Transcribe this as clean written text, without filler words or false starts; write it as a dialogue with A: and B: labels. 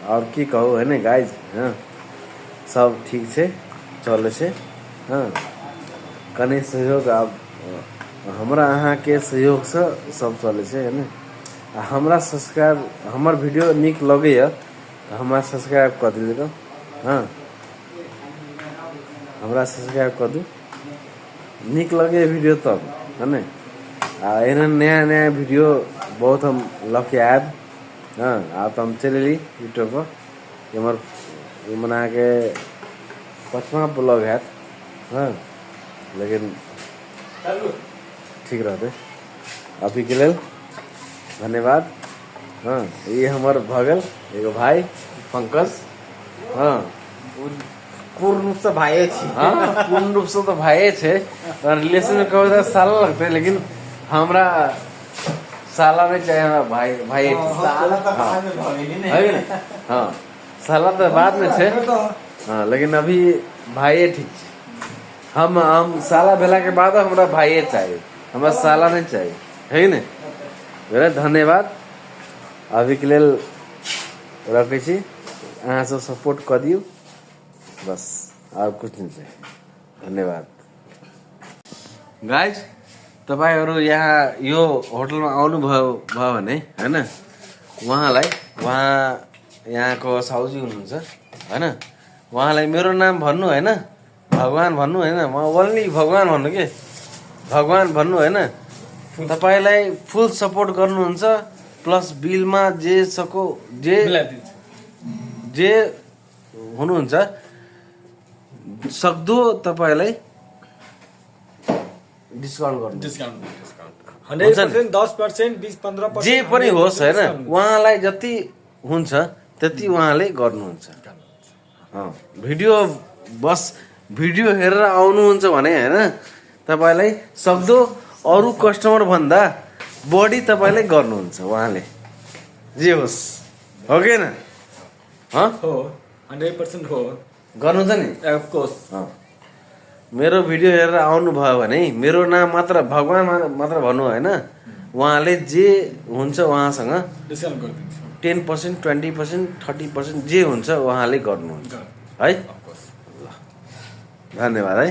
A: और की कहू है ना गाइज। हाँ सब ठीक से चले से। हाँ कने सहयोग अब हमरा अहाँ के सहयोग से सब चले से है ना। हमरा सब्सक्राइब हमर वीडियो निक लगे तो हमरा सब्सक्राइब कर दिले तो। हाँ हमरा सब्सक्राइब कर दू निक लगे वीडियो तब है ना। एहन नया नया वीडियो बहुत हम लके आब। हाँ आप तो हम चले ली यूट्यूब पर हमार मना के 5वां ब्लॉग है। हाँ लेकिन ठीक रहते अभी के लिए धन्यवाद। हाँ ये हमार भगल एगो भाई पंकज। हाँ
B: पूर्ण रूप से भाई छी।
A: हाँ पूर्ण रूप से तो भाई छे रिलेशन में कहो तो साल लगते लेकिन हमरा साला में चाहे हमारा भाई भाई
B: साला तो बाद में भगेली नहीं
A: है ना। हाँ साला तो बाद में छे। हाँ लेकिन अभी भाई ठीक छे। हम साला भेला के बाद हमरा भाई चाहिए हमरा साला नहीं चाहिए है ना। मेरा धन्यवाद अभी के लिए रखे छी। अहाँ सब सपोर्ट कर दियो बस और कुछ नहीं चाहिए। धन्यवाद गाइज। तपाईहरु यहाँ यो होटलमा आउनु भयो भने हैन उहाँलाई यहाँको साउजी हुनुहुन्छ हैन उहाँलाई मेरो नाम भन्नु हैन भगवान भन्नु हैन म ओन्ली भगवान भन्नु के भगवान भन्नु हैन। तपाईलाई फुल सपोर्ट गर्नुहुन्छ प्लस बिलमा जे सको जे हुनुहुन्छ सक्दो तपाईलाई डिस्काउन्ट गर्नु।
B: डिस्काउन्ट 100% 10% 20-15%
A: जे पनि होस् हैन उहाँलाई जति हुन्छ त्यति उहाँले गर्नुहुन्छ। भिडियो बस भिडियो हेरेर आउनुहुन्छ भने हैन तपाईलाई सक्दो अरु कस्टमर भन्दा बढी तपाईले गर्नुहुन्छ उहाँले जे होस् हो के न। ह
B: हो 100% हो
A: गर्नुहुन्छ नि
B: अफ कोर्स।
A: मेरो भिडियो हेरेर आउनु भयो भने मेरो नाम मात्र भगवान मात्र भन्नु हैन उहाँले जे हुन्छ उहाँसँग
B: डिस्काउन्ट गरिदिन्छु
A: 10% 20% 30% जे हुन्छ उहाँले गर्नुहुन्छ है। धन्यवाद है।